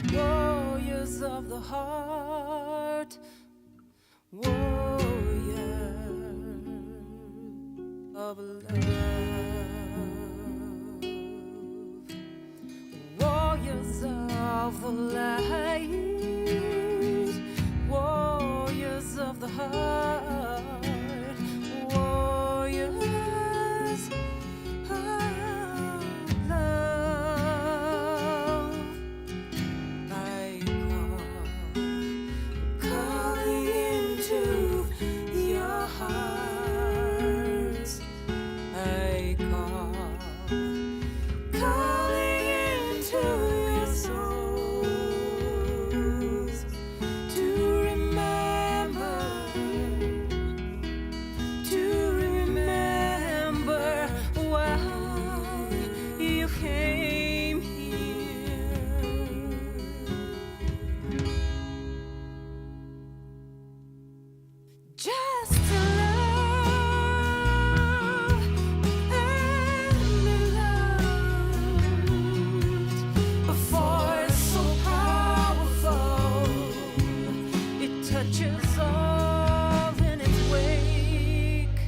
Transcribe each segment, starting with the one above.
Warriors of the heart, warriors of love, warriors of the light, warriors of the heart, warriors of love. I calling into your hearts. I calling into your souls to remember why you came here. Just to love and be loved. A force so powerful, it touches all in its wake.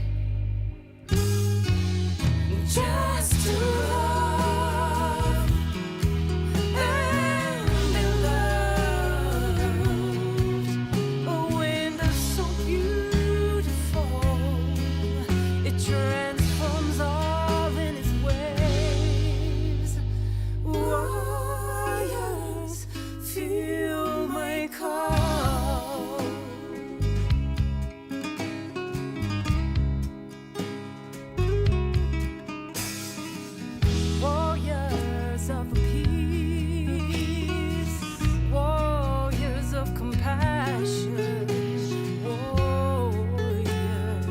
Just to love and be loved. A wind is so beautiful, it transforms all in its waves. Warriors, feel my call. Warriors of peace, warriors of compassion, warriors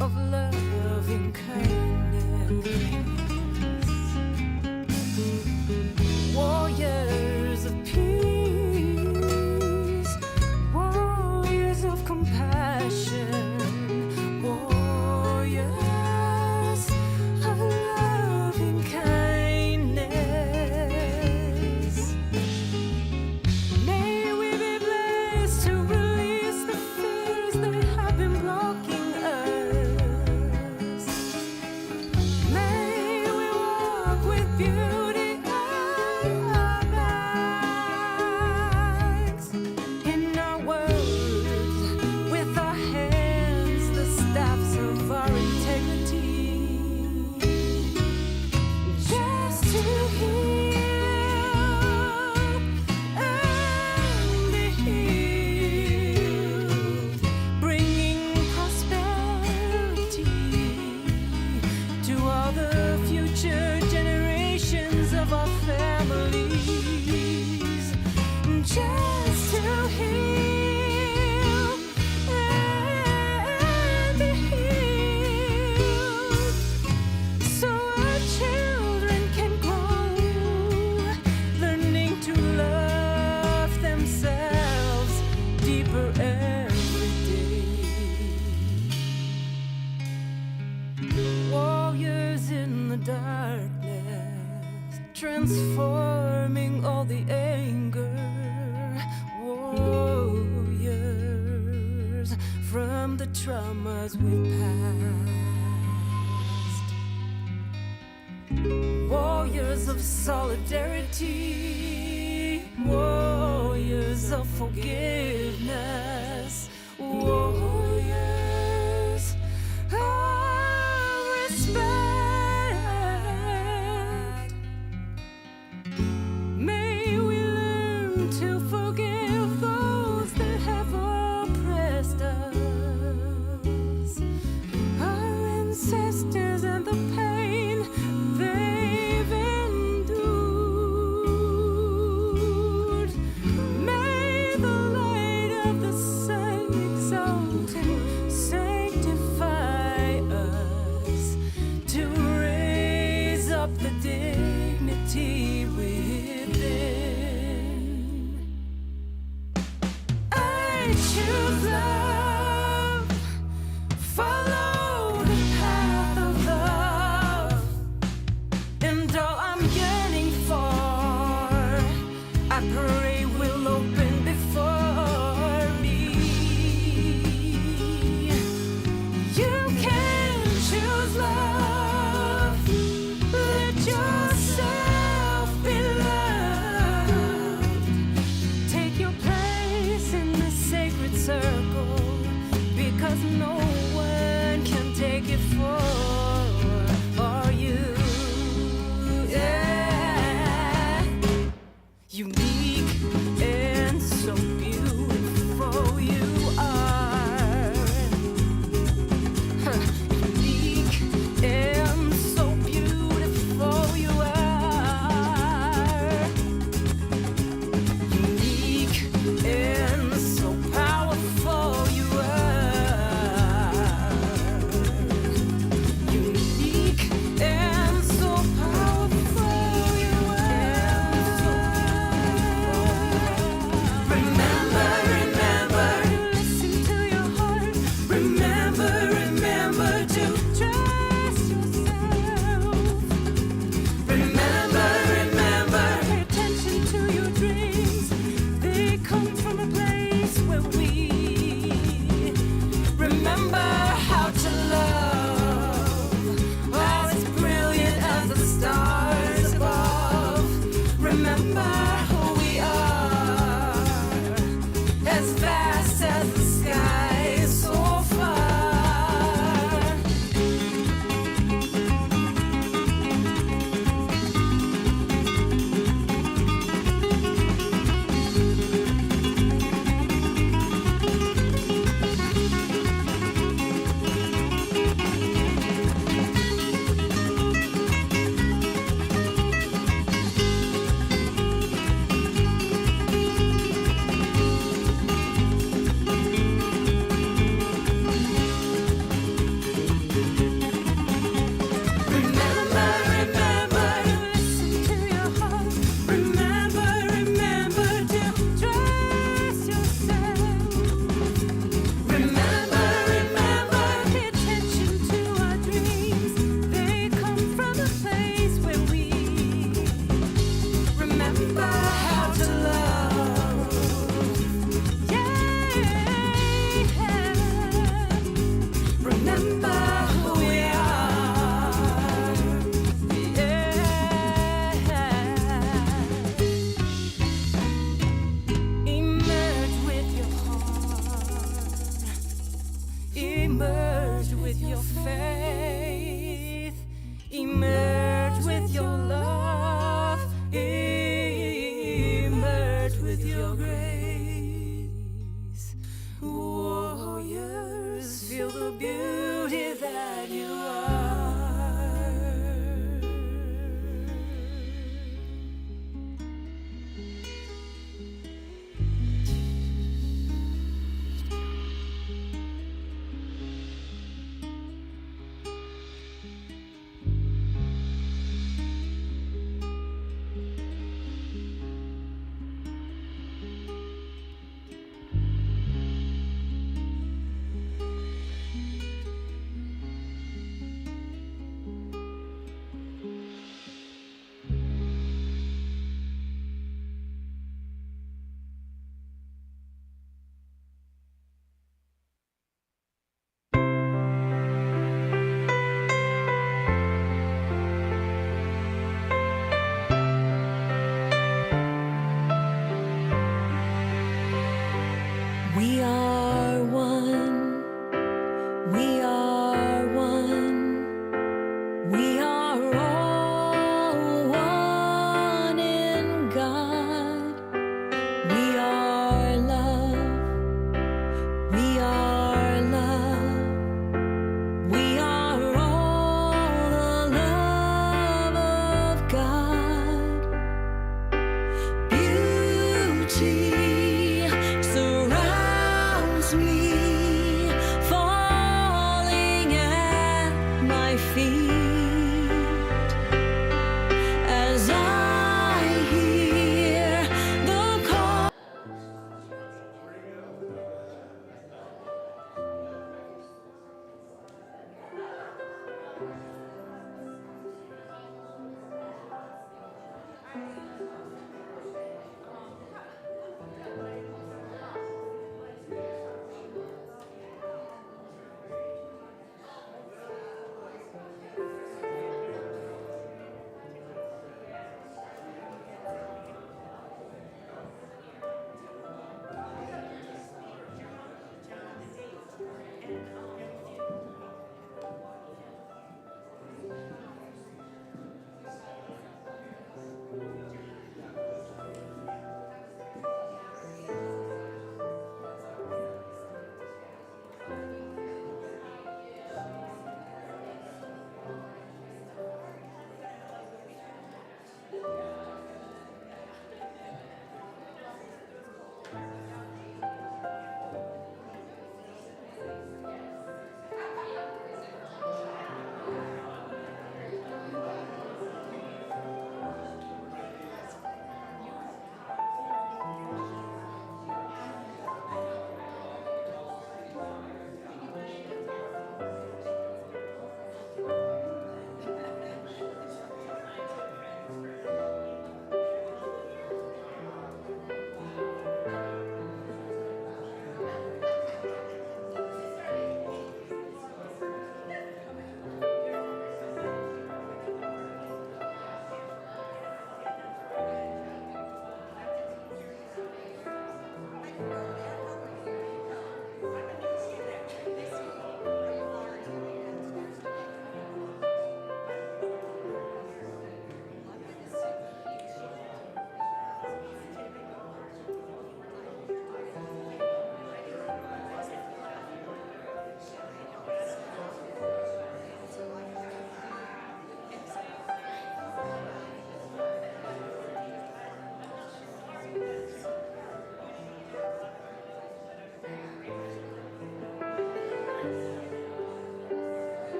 of loving kindness, warriors of peace, warriors of compassion, warriors of loving kindness. May we be blessed to release the fears that have been blocking us. May we walk with beauty in our backs, in our words, with our hands, the staffs of our integrity. Just to heal and be healed, bringing prosperity to all the future generations of our families. Just to heal and be healed, so our children can grow, learning to love themselves deeper every day. Warriors in the darkness, transforming all the anger. Warriors from the traumas we've passed. Warriors of solidarity, warriors of forgiveness, warriors of respect. May we learn to forgive those that have oppressed us, our ancestors and the pain they've endured. May the light of the sun exalt and sanctify us, to raise up the dignity within. I choose love, follow the path of love, and all I'm yearning for, I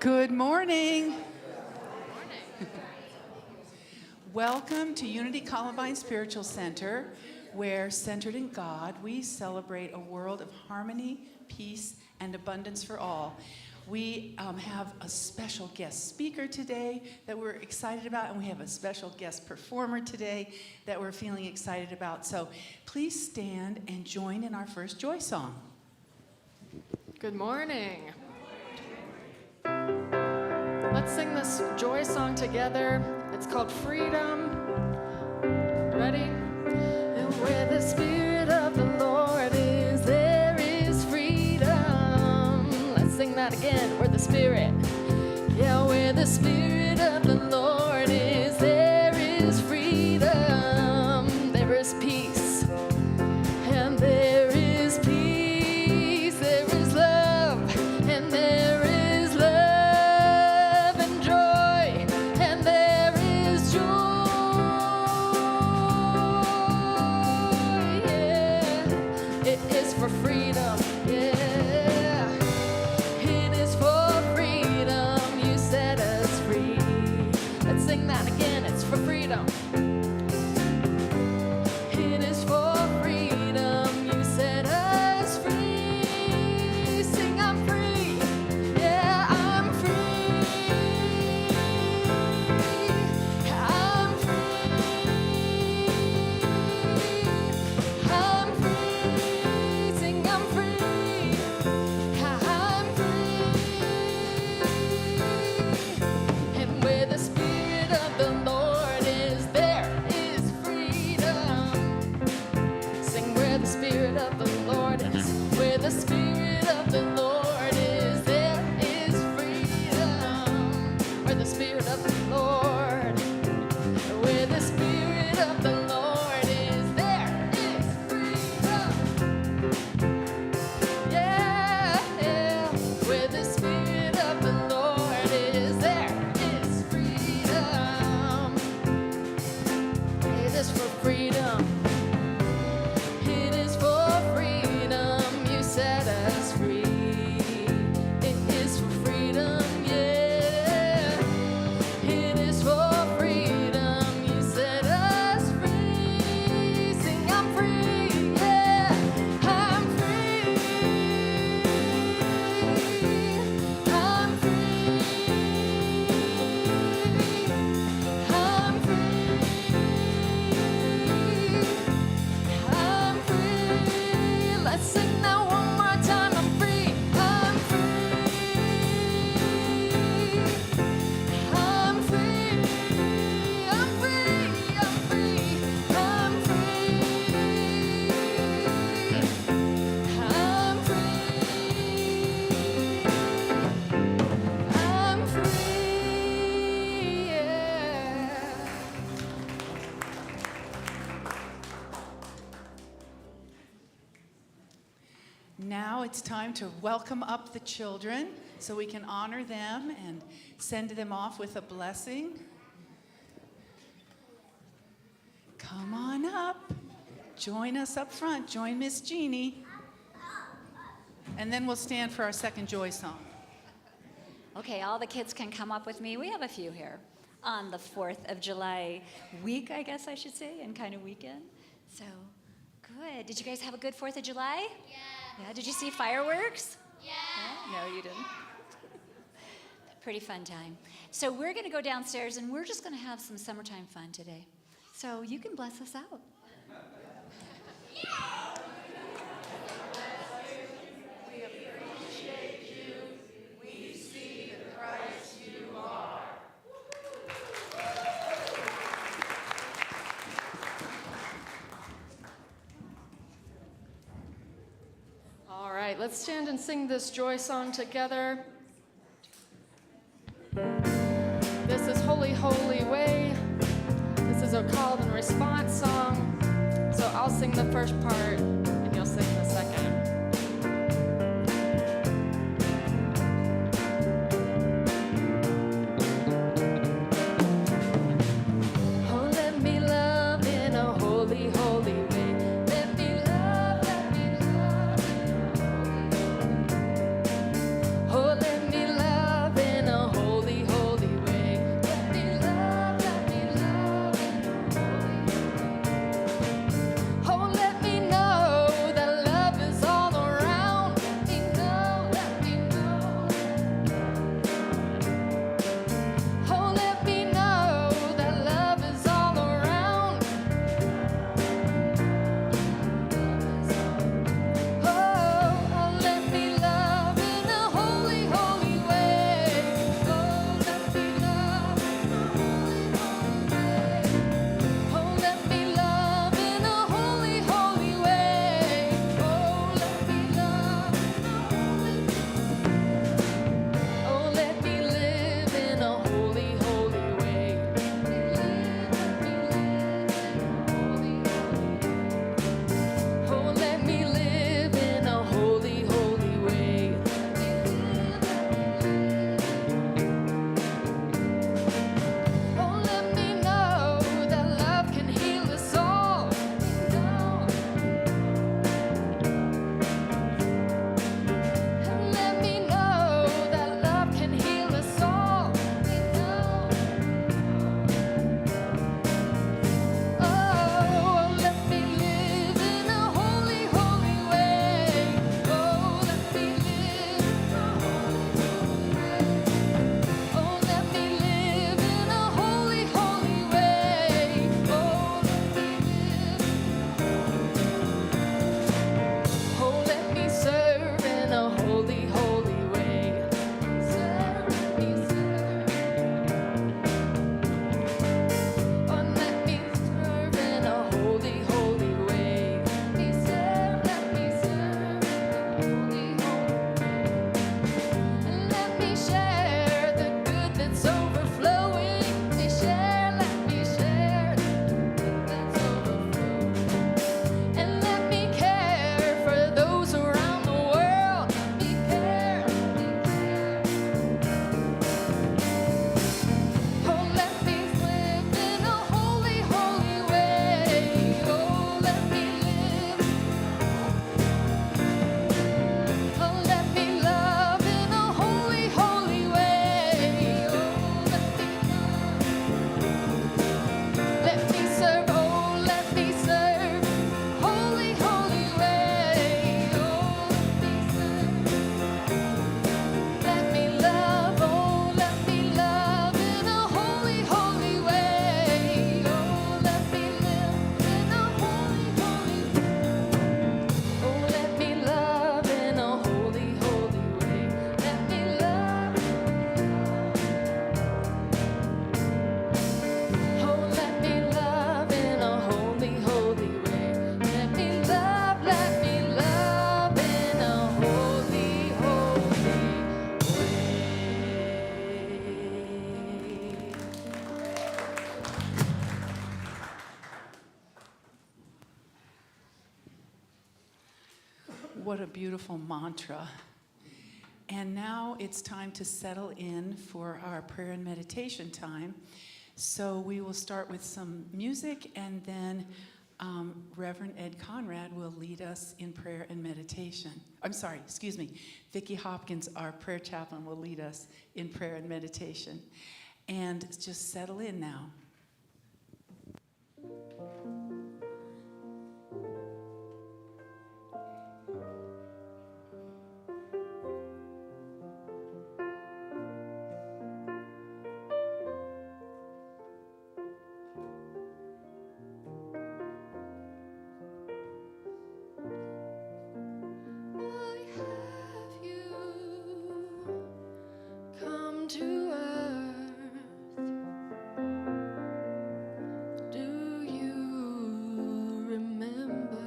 Good morning. Welcome to Unity Columbine Spiritual Center, where, centered in God, we celebrate a world of harmony, peace, and abundance for all. We have a special guest speaker today that we're excited about, and we have a special guest performer today that we're feeling excited about. So please stand and join in our first joy song. Good morning. Let's sing this joy song together. It's called Freedom. Ready? And where the Spirit of the Lord is, there is freedom. Let's sing that again. Where the Spirit, yeah, where the Spirit of the Lord is, there is freedom. There is peace, and there is peace. There is love, and there is love and joy, and there is joy. Yeah, it is for freedom. Yeah, it is for freedom. You set us free. Let's sing that again. It's for freedom. It is for freedom. You set us free. Sing, I'm free. Yeah, I'm free. I'm free. I'm free. Sing, I'm free. I'm free. And where the Spirit of the Lord is, there is freedom. Sing, where the Spirit of the Lord is, where the Spirit of the Lord is, there is freedom. Where the Spirit of the Lord, where the Spirit of the Lord is, there is freedom. Yeah, yeah. Where the Spirit of the Lord is, there is freedom. It is for freedom. It is for freedom. You set us free. It is for freedom. Yeah. It is for freedom. You set us free. Sing, I'm free. Yeah. I'm free. I'm free. I'm free. I'm free. Let's sing that one more time. I'm free. I'm free. I'm free. I'm free. I'm free. I'm free. I'm free. I'm free. Yeah. Now it's time to welcome up the children so we can honor them and send them off with a blessing. Come on up. Join us up front. Join Miss Jeannie. And then we'll stand for our second joy song. Okay, all the kids can come up with me. We have a few here on the 4th of July week, I guess I should say, and kind of weekend. So, good. Did you guys have a good 4th of July? Yeah, did you see fireworks? Yeah. No, you didn't. Pretty fun time. So we're going to go downstairs, and we're just going to have some summertime fun today. So you can bless us out. All right, let's stand and sing this joy song together. This is Holy, Holy Way. This is a call and response song. So I'll sing the first part, and you'll sing the second. Oh, let me love in a holy, holy way. Let me love, let me love. Oh, let me love in a What a beautiful mantra. And now it's time to settle in for our prayer and meditation time. So we will start with some music, and then Reverend Ed Conrad will lead us in prayer and meditation. Vicki Hopkins, our prayer chaplain, will lead us in prayer and meditation. And just settle in now. Why have you come to earth? Do you remember?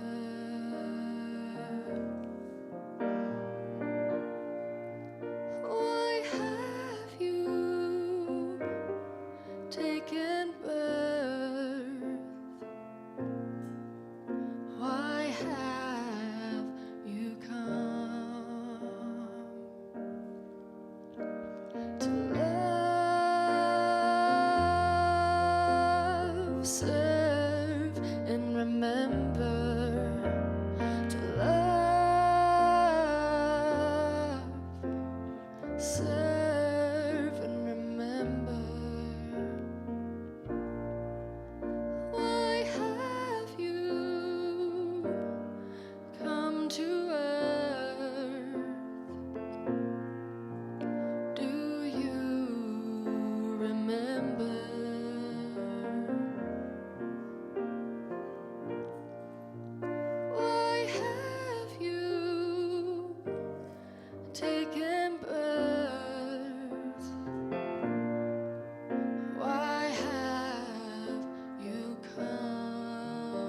Why have you taken birth? Why have you come to love, serve, and remember? To love, serve, and remember. Why have you come to earth? Do you remember? Why have you taken birth? Why have you come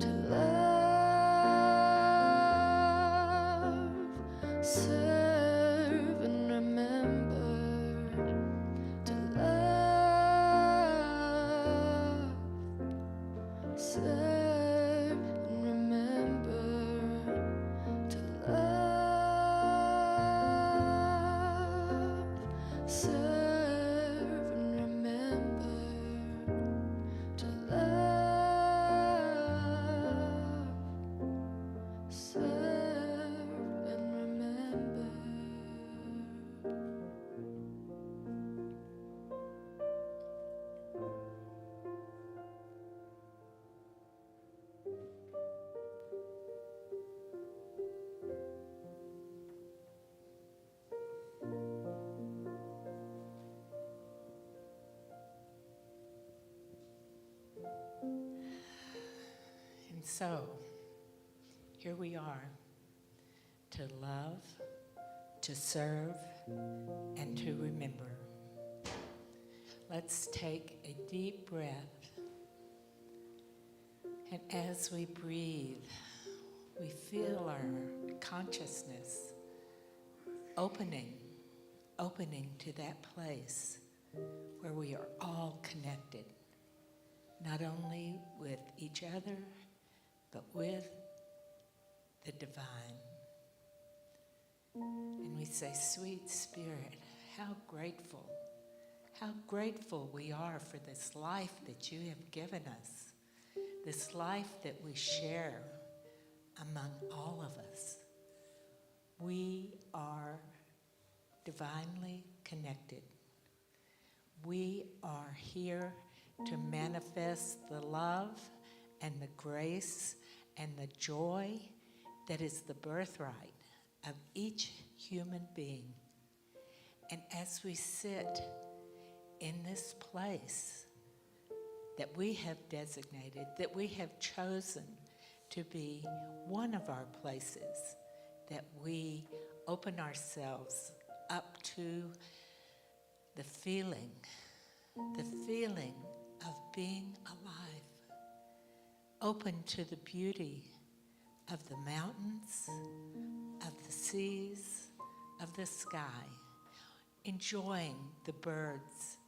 to love, serve, and remember? To love, serve, and remember. To love, serve, and remember. To love, serve, and remember. And so, here we are, to love, to serve, and to remember. Let's take a deep breath. And as we breathe, we feel our consciousness opening to that place where we are all connected, not only with each other, but with the divine. And we say, sweet Spirit, how grateful we are for this life that you have given us, this life that we share among all of us. We are divinely connected. We are here to manifest the love and the grace and the joy that is the birthright of each human being. And as we sit in this place that we have designated, that we have chosen to be one of our places, that we open ourselves up to the feeling of being alive, open to the beauty of the mountains, of the seas, of the sky, enjoying the birds,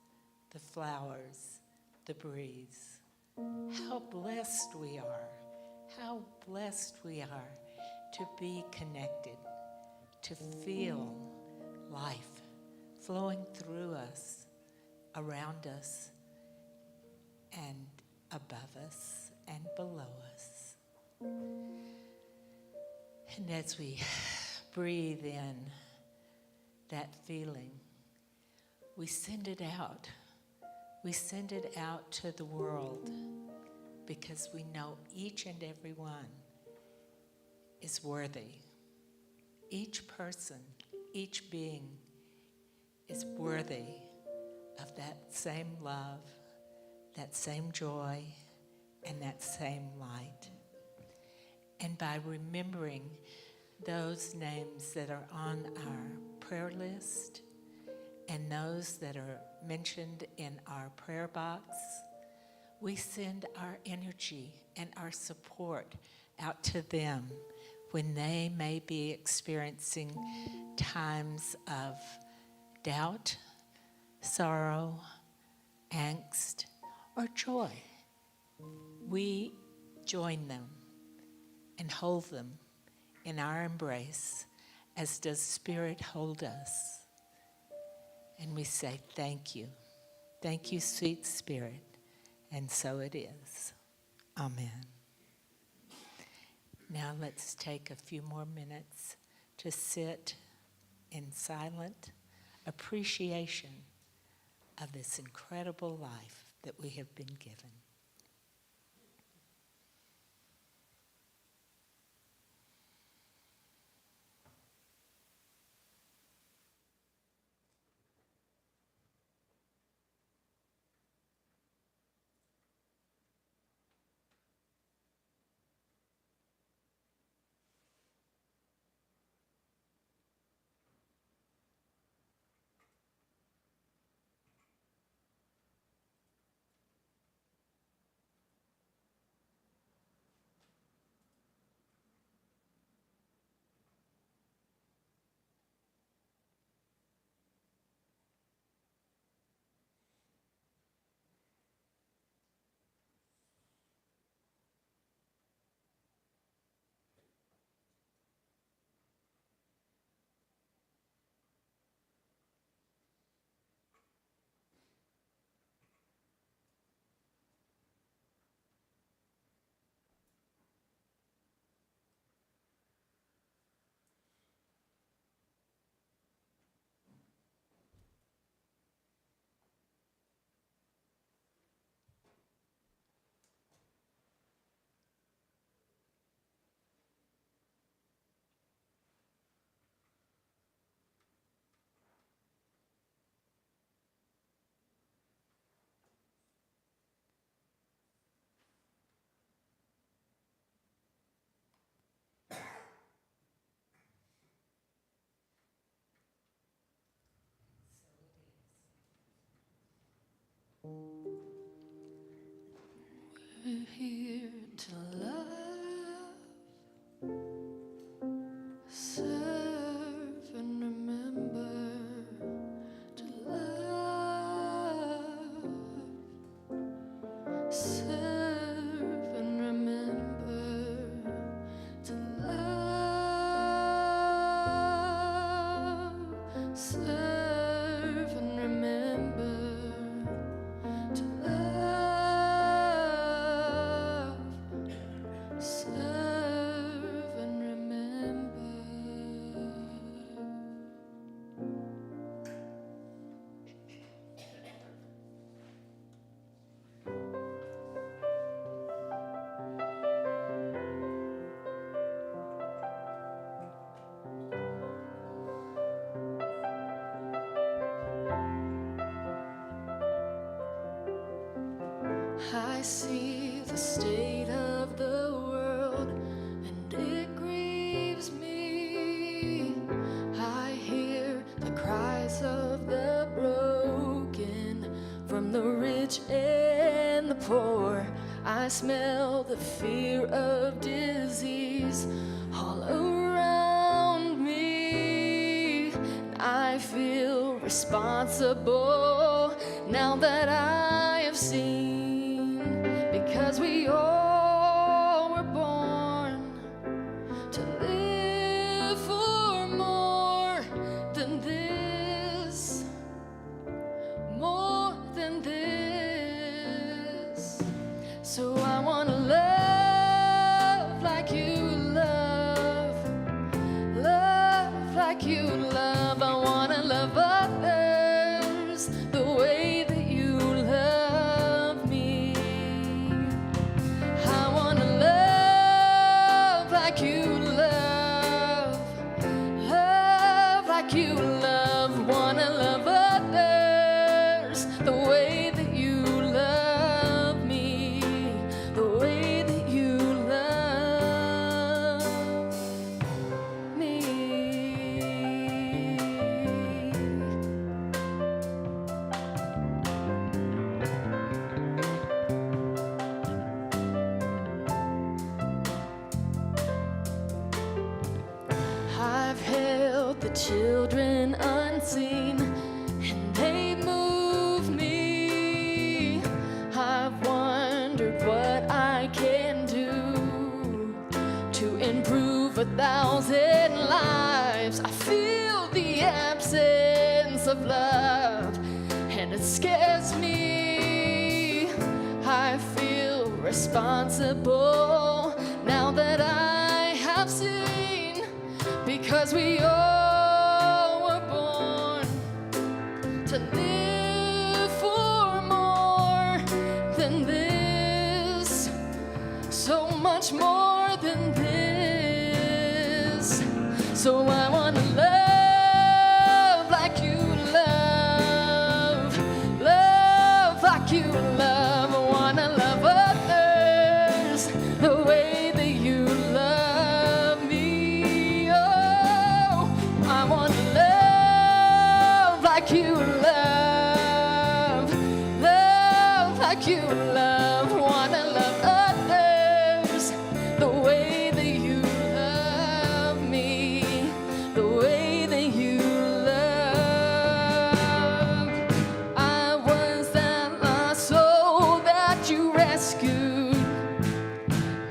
the flowers, the breeze. How blessed we are. how blessed we are to be connected, to feel life flowing through us, around us, and above us and below us. And as we breathe in that feeling, we send it out. We send it out to the world because we know each and every one is worthy. Each person, each being is worthy of that same love, that same joy, and that same light. And by remembering those names that are on our prayer list and those that are mentioned in our prayer box, we send our energy and our support out to them when they may be experiencing times of doubt, sorrow, angst, or joy. We join them and hold them in our embrace, as does Spirit hold us. And we say, thank you. Thank you, sweet Spirit. And so it is. Amen. Now let's take a few more minutes to sit in silent appreciation of this incredible life that we have been given. We're here to love, serve, and remember. To love, serve, and remember. To love, serve, and remember. To love, serve, and remember. I see the state of the world, and it grieves me. I hear the cries of the broken, from the rich and the poor. I smell the fear of disease all around me. I feel responsible now that I have seen, because we all were born I want to love like you love, love like you love. I want to love others the way that you love me. I want to love like you love, love like you love. Want to love others the way that you love me, the way that you love me. I've held the children unseen, and they move me. I've wondered what I can do to improve 1,000 lives. I feel the absence of love, and it scares me. I feel responsible now that I have seen, because we all were born to live for more than this, so much more than this. So I want to love like you love, love like you love. I want to love others the way that you love me. Oh, I want to love like you love, love like you love. Want to love others the way that you love me, the way that you love. I was that lost soul that you rescued.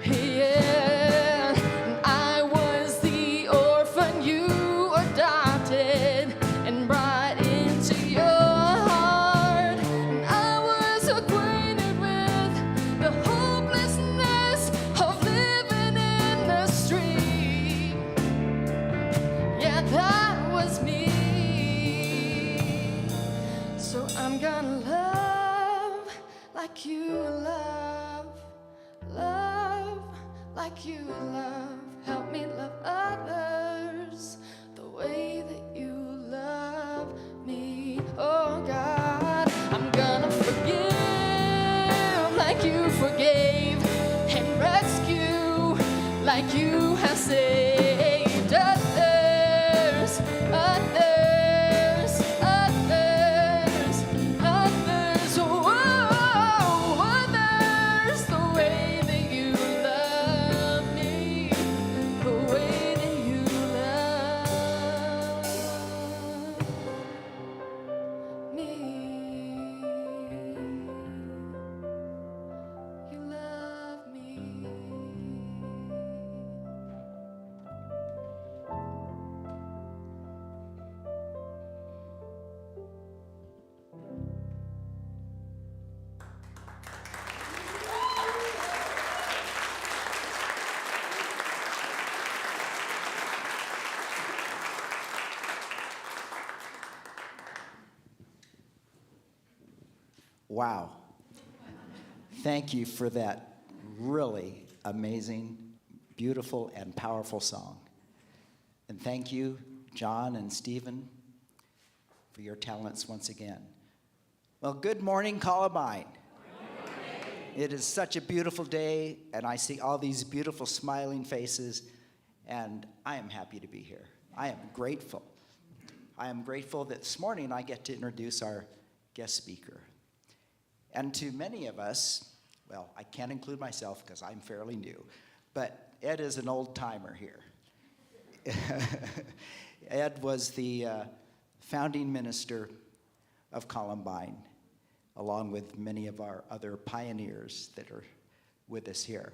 Yeah, and I was the orphan you adopted and brought into your heart. And I was acquainted with the hopelessness of living in the street. Yeah, that was me. So I'm gonna love like you love, love like you love. Help me love others the way that you love me. Oh God, I'm gonna forgive like you forgave, and rescue like you have saved others, others, others, others. Whoa, others the way that you love me, the way that you love me. You love me. Wow. Thank you for that really amazing, beautiful, and powerful song. And thank you, John and Stephen, for your talents once again. Well, good morning, Columbine. It is such a beautiful day, and I see all these beautiful smiling faces, and I am happy to be here. I am grateful. I am grateful that this morning I get to introduce our guest speaker. And to many of us, well, I can't include myself because I'm fairly new, but Ed is an old timer here. Ed was the founding minister of Columbine, along with many of our other pioneers that are with us here.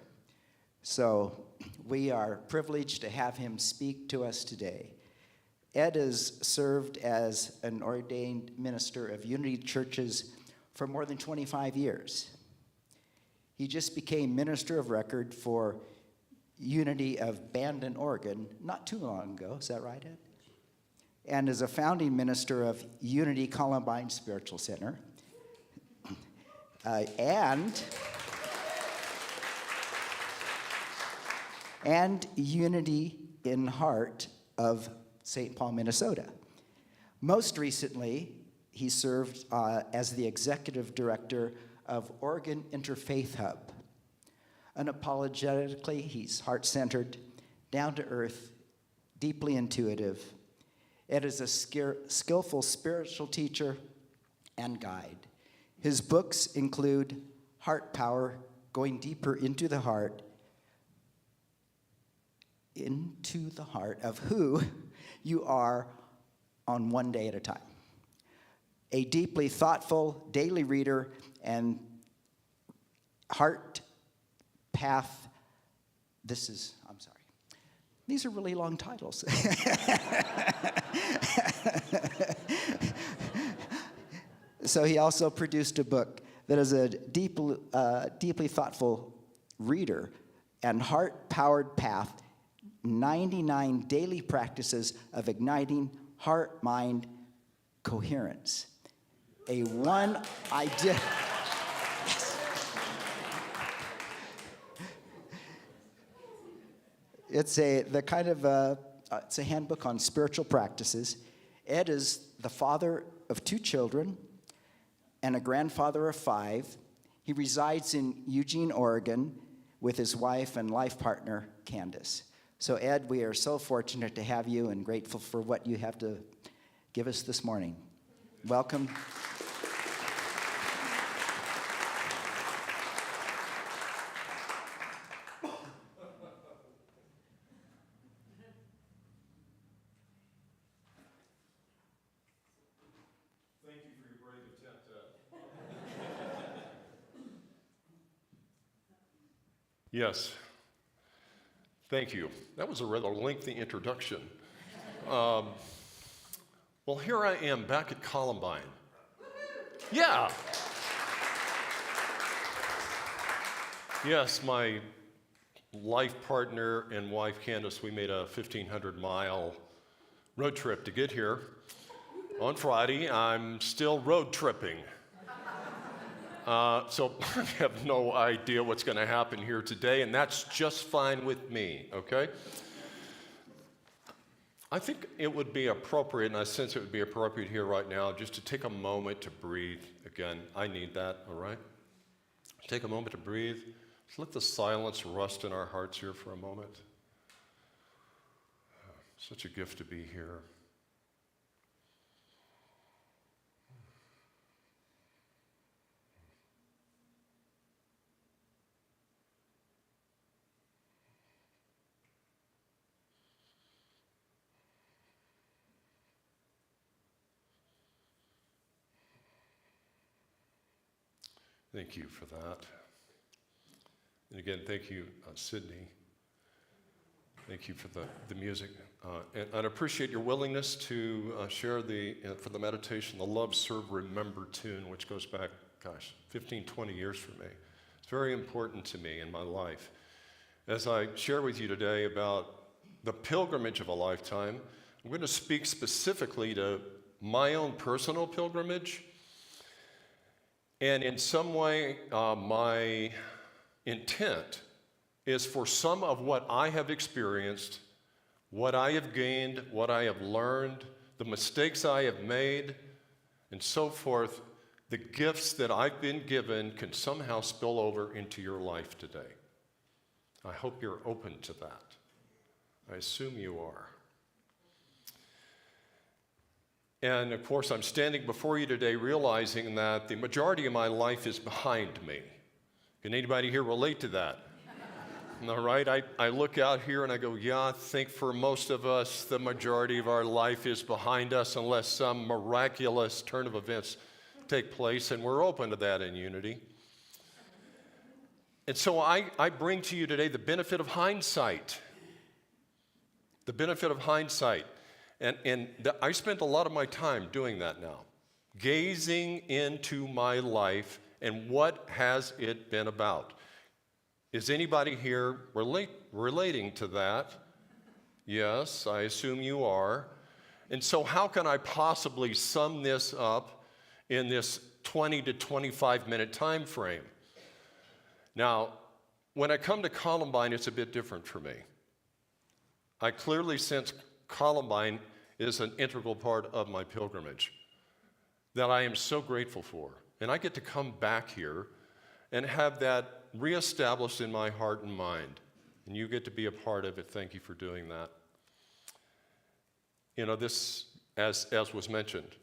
So we are privileged to have him speak to us today. Ed has served as an ordained minister of Unity Churches for more than 25 years. He just became minister of record for Unity of Bandon, Oregon, not too long ago. Is that right, Ed? And is a founding minister of Unity Columbine Spiritual Center. And Unity in Heart of St. Paul, Minnesota. Most recently, he served as the executive director of Oregon Interfaith Hub. Unapologetically, he's heart-centered, down-to-earth, deeply intuitive. Ed is a skillful spiritual teacher and guide. His books include Heart Power, Going Deeper into the Heart of who you are on one day at a time. A deeply thoughtful daily reader and heart path. These are really long titles. So he also produced a book that is a deeply thoughtful reader and heart-powered path, 99 daily practices of igniting heart-mind coherence. A one idea. It's a handbook on spiritual practices. Ed is the father of 2 children and a grandfather of 5. He resides in Eugene, Oregon, with his wife and life partner, Candace. So Ed, we are so fortunate to have you and grateful for what you have to give us this morning. Welcome. Thank you for your brave attempt, Yes. Thank you. That was a rather lengthy introduction. Well, here I am back at Columbine. Yeah. Yes, my life partner and wife, Candace, we made a 1,500-mile road trip to get here. On Friday, I'm still road tripping. So I have no idea what's going to happen here today, and that's just fine with me, okay? I think it would be appropriate, and I sense it would be appropriate here right now, just to take a moment to breathe. Again, I need that, all right? Take a moment to breathe. Just let the silence rust in our hearts here for a moment. Such a gift to be here. Thank you for that. And again, thank you, Sydney. Thank you for the music. And I appreciate your willingness to share for the meditation, the Love, Serve, Remember tune, which goes back, 15, 20 years for me. It's very important to me in my life. As I share with you today about the pilgrimage of a lifetime, I'm going to speak specifically to my own personal pilgrimage. And in some way, my intent is for some of what I have experienced, what I have gained, what I have learned, the mistakes I have made, and so forth, the gifts that I've been given can somehow spill over into your life today. I hope you're open to that. I assume you are. And of course, I'm standing before you today realizing that the majority of my life is behind me. Can anybody here relate to that? All right, I look out here and I go, yeah, I think for most of us, the majority of our life is behind us unless some miraculous turn of events take place, and we're open to that in Unity. And so I bring to you today the benefit of hindsight. The benefit of hindsight. And I spent a lot of my time doing that now, gazing into my life And what has it been about? Is anybody here relating to that? Yes, I assume you are. And so how can I possibly sum this up in this 20 to 25 minute time frame? Now, when I come to Columbine, it's a bit different for me. I clearly sense Columbine is an integral part of my pilgrimage that I am so grateful for. And I get to come back here and have that reestablished in my heart and mind. And you get to be a part of it. Thank you for doing that. You know, this, as was mentioned,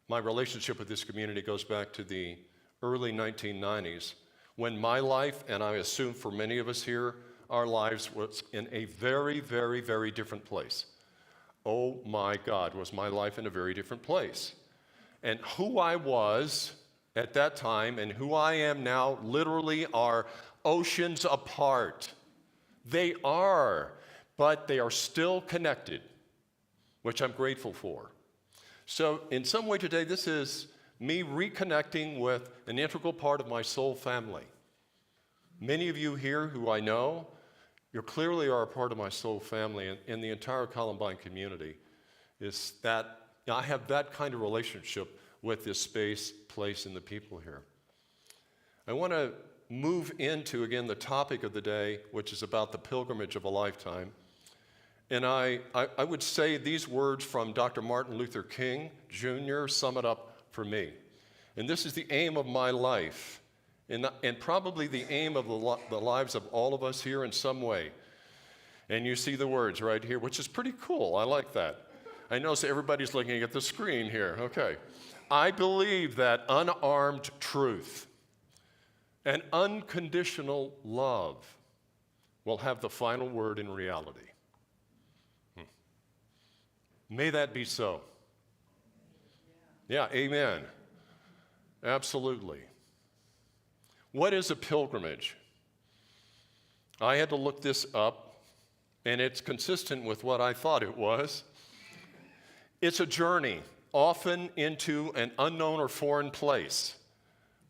my relationship with this community goes back to the early 1990s, when my life, and I assume for many of us here, our lives was in a very, very, very different place. Oh my God, was my life in a very different place. And who I was at that time and who I am now literally are oceans apart. They are, but they are still connected, which I'm grateful for. So in some way today, this is me reconnecting with an integral part of my soul family. Many of you here who I know, you clearly are a part of my soul family, and the entire Columbine community is that I have that kind of relationship with this space, place, and the people here. I want to move into, again, the topic of the day, which is about the pilgrimage of a lifetime. And I would say these words from Dr. Martin Luther King Jr. sum it up for me. And this is the aim of my life, and probably the aim of the lives of all of us here in some way. And you see the words right here, which is pretty cool. I like that. I notice everybody's looking at the screen here. Okay. I believe that unarmed truth and unconditional love will have the final word in reality. May that be so. Yeah, amen. Absolutely. What is a pilgrimage? I had to look this up, and it's consistent with what I thought it was. It's a journey, often into an unknown or foreign place,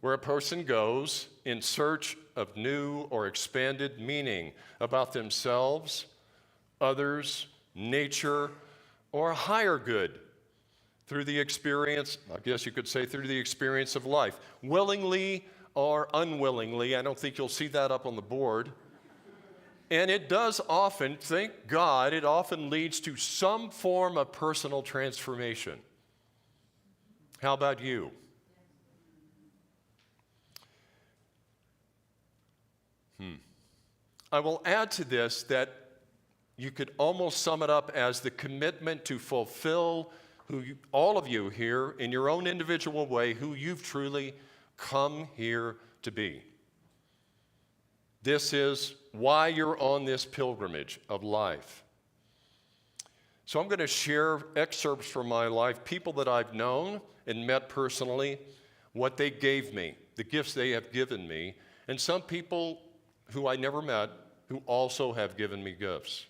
where a person goes in search of new or expanded meaning about themselves, others, nature, or a higher good through the experience, I guess you could say through the experience of life, willingly or unwillingly. I don't think you'll see that up on the board. And it does often, thank God, it often leads to some form of personal transformation. How about you? I will add to this that you could almost sum it up as the commitment to fulfill all of you here in your own individual way, who you've truly come here to be. This is why you're on this pilgrimage of life. So I'm going to share excerpts from my life, people that I've known and met personally, what they gave me, the gifts they have given me, and some people who I never met who also have given me gifts.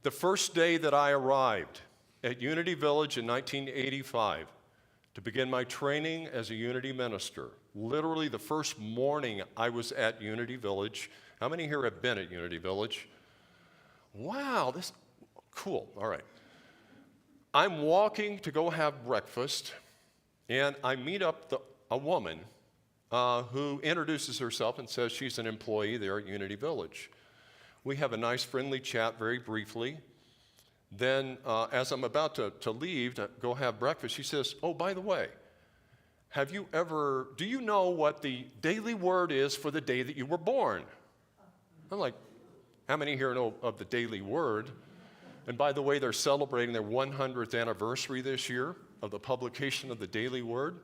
The first day that I arrived at Unity Village in 1985 to begin my training as a Unity minister, literally the first morning I was at Unity Village. How many here have been at Unity Village? Wow, this cool. All right. I'm walking to go have breakfast, and I meet up a woman who introduces herself and says she's an employee there at Unity Village. We have a nice friendly chat very briefly. Then as I'm about to leave to go have breakfast, she says, oh, by the way, do you know what the daily word is for the day that you were born? I'm like, how many here know of the daily word? And by the way, they're celebrating their 100th anniversary this year of the publication of the daily word.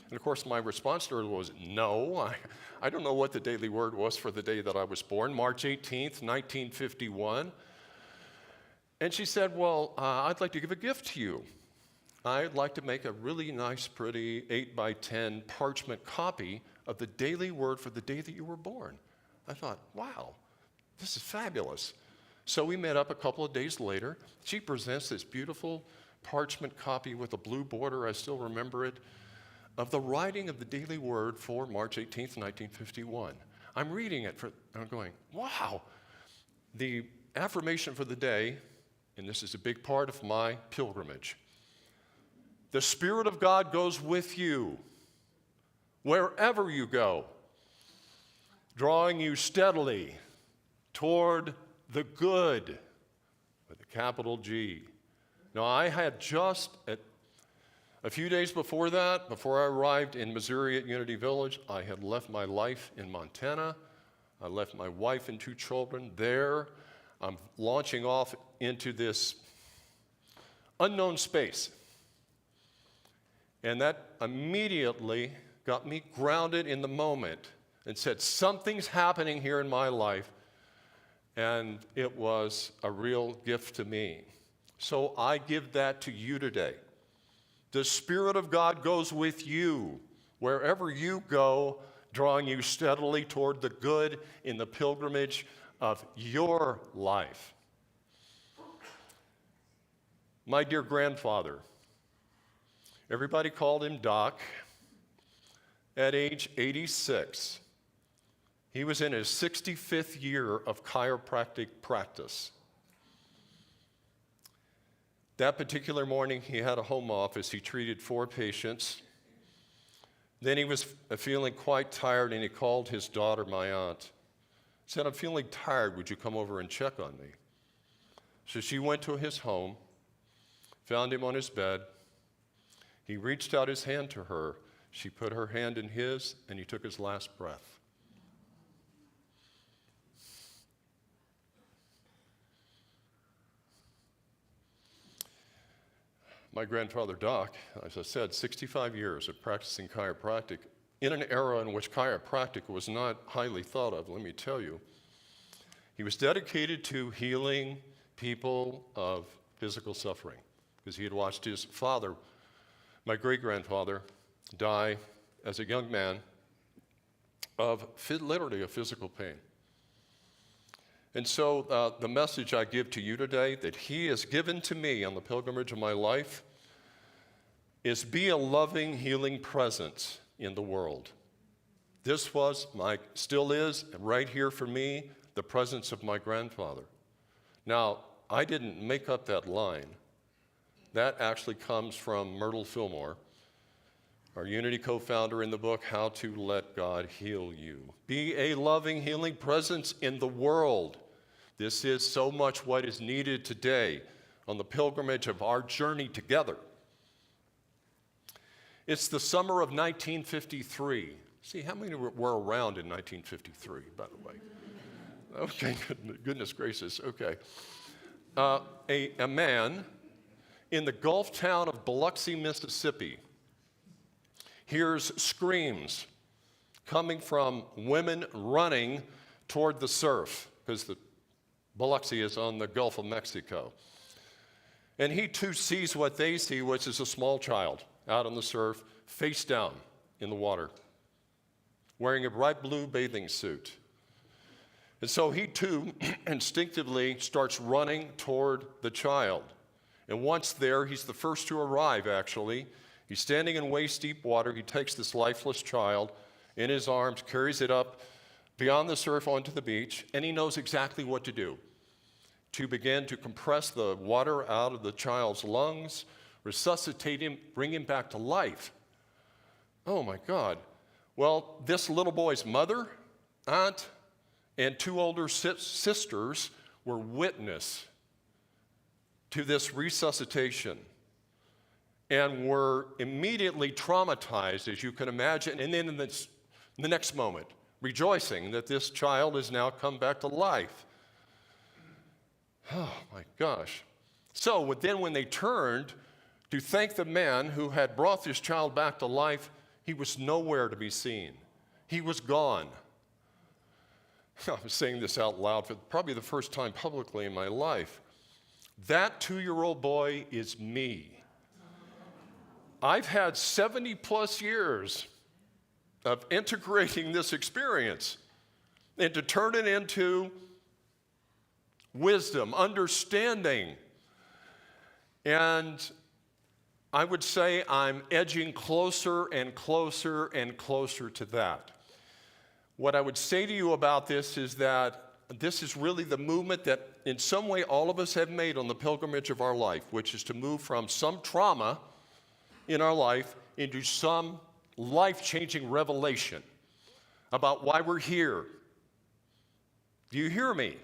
And of course, my response to her was, no, I don't know what the daily word was for the day that I was born, March 18th, 1951. And she said, well, I'd like to give a gift to you. I'd like to make a really nice, pretty 8x10 parchment copy of the daily word for the day that you were born. I thought, wow, this is fabulous. So we met up a couple of days later. She presents this beautiful parchment copy with a blue border. I still remember it. of the writing of the Daily Word for March 18th, 1951. I'm reading it, and I'm going, wow. The affirmation for the day, and this is a big part of my pilgrimage. The Spirit of God goes with you wherever you go, drawing you steadily toward the good, with a capital G. Now, I had just a few days before that, before I arrived in Missouri at Unity Village, I had left my life in Montana. I left my wife and 2 children there. I'm launching off into this unknown space. And that immediately got me grounded in the moment and said, something's happening here in my life. And it was a real gift to me. So I give that to you today. The Spirit of God goes with you wherever you go, drawing you steadily toward the good in the pilgrimage of your life. My dear grandfather, everybody called him Doc. At age 86, he was in his 65th year of chiropractic practice. That particular morning, he had a home office. He treated 4 patients. Then he was feeling quite tired, and he called his daughter, my aunt. Said, I'm feeling tired. Would you come over and check on me? So she went to his home, found him on his bed. He reached out his hand to her. She put her hand in his, and he took his last breath. My grandfather, Doc, as I said, 65 years of practicing chiropractic in an era in which chiropractic was not highly thought of, let me tell you. He was dedicated to healing people of physical suffering because he had watched his father, my great-grandfather, die as a young man of literally of physical pain. And so the message I give to you today that he has given to me on the pilgrimage of my life is be a loving, healing presence in the world. This was, still is, right here for me, the presence of my grandfather. Now, I didn't make up that line. That actually comes from Myrtle Fillmore, our Unity co-founder in the book, How to Let God Heal You. Be a loving, healing presence in the world. This is so much what is needed today on the pilgrimage of our journey together. It's the summer of 1953. See, how many were around in 1953, by the way? Okay, goodness gracious, okay. A man in the Gulf town of Biloxi, Mississippi, hears screams coming from women running toward the surf, because the Biloxi is on the Gulf of Mexico. And he too sees what they see, which is a small child out on the surf, face down in the water, wearing a bright blue bathing suit. And so he too instinctively starts running toward the child. And once there, he's the first to arrive, actually. He's standing in waist-deep water. He takes this lifeless child in his arms, carries it up beyond the surf onto the beach, and he knows exactly what to do. To begin to compress the water out of the child's lungs, resuscitate him, bring him back to life. Oh my God. Well, this little boy's mother, aunt, and 2 older sisters were witness to this resuscitation and were immediately traumatized, as you can imagine, and then in the next moment, rejoicing that this child has now come back to life. Oh my gosh. So then when they turned to thank the man who had brought this child back to life, he was nowhere to be seen. He was gone. I'm saying this out loud for probably the first time publicly in my life. That 2-year-old boy is me. I've had 70 plus years of integrating this experience and to turn it into wisdom, understanding. And I would say I'm edging closer and closer and closer to that. What I would say to you about this is that this is really the movement that in some way all of us have made on the pilgrimage of our life, which is to move from some trauma in our life into some life-changing revelation about why we're here. Do you hear me?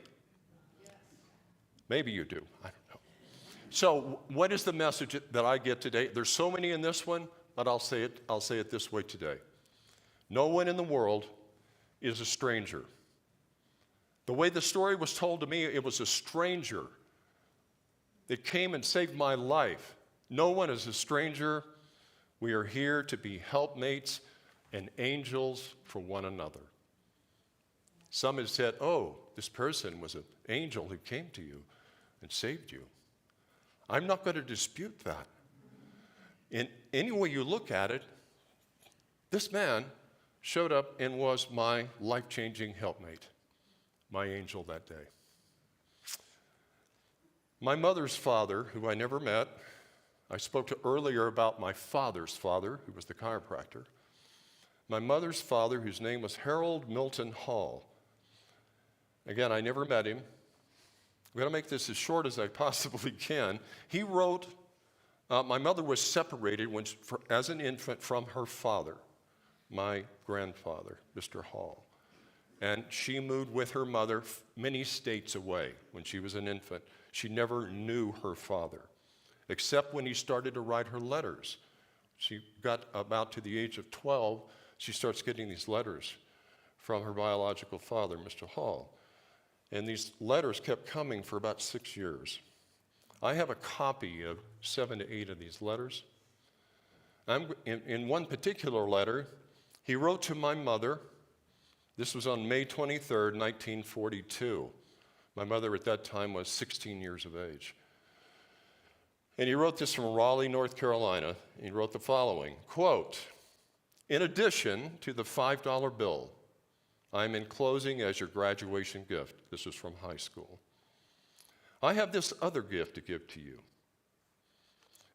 Yes. Maybe you do. I don't know. So, what is the message that I get today? There's so many in this one, but I'll say it this way today. No one in the world is a stranger. The way the story was told to me, it was a stranger that came and saved my life. No one is a stranger. We are here to be helpmates and angels for one another. Some have said, oh, this person was an angel who came to you and saved you. I'm not going to dispute that. In any way you look at it, this man showed up and was my life-changing helpmate, my angel that day. My mother's father, who I never met, I spoke to earlier about my father's father, who was the chiropractor. My mother's father, whose name was Harold Milton Hall. Again, I never met him. I'm going to make this as short as I possibly can. He wrote, my mother was separated as an infant from her father, my grandfather, Mr. Hall. And she moved with her mother many states away when she was an infant. She never knew her father, except when he started to write her letters. She got about to the age of 12, she starts getting these letters from her biological father, Mr. Hall. And these letters kept coming for about 6 years. I have a copy of 7 to 8 of these letters. In one particular letter, he wrote to my mother. This was on May 23rd, 1942. My mother at that time was 16 years of age. And he wrote this from Raleigh, North Carolina. He wrote the following, quote, in addition to the $5 bill, I'm enclosing as your graduation gift. This was from high school. I have this other gift to give to you.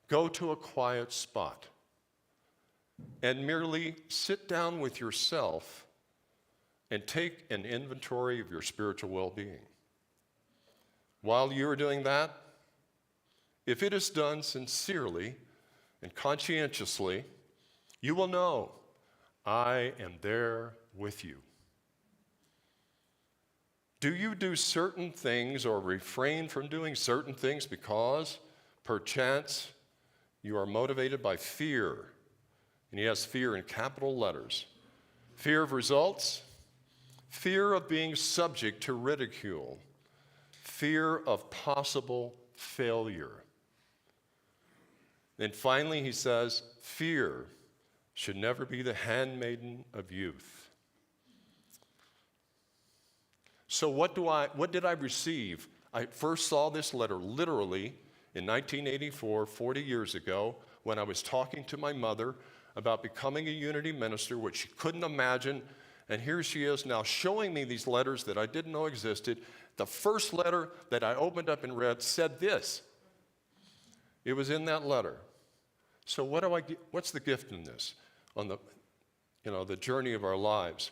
Go to a quiet spot and merely sit down with yourself and take an inventory of your spiritual well-being. While you are doing that, if it is done sincerely and conscientiously, you will know I am there with you. Do you do certain things or refrain from doing certain things because, perchance, you are motivated by fear? And he has fear in capital letters. Fear of results, fear of being subject to ridicule, fear of possible failure. Then finally he says, fear should never be the handmaiden of youth. So what did I receive? I first saw this letter literally in 1984, 40 years ago, when I was talking to my mother about becoming a Unity minister, which she couldn't imagine. And here she is now showing me these letters that I didn't know existed. The first letter that I opened up and read said this. It was in that letter. So what's the gift in this on the journey of our lives?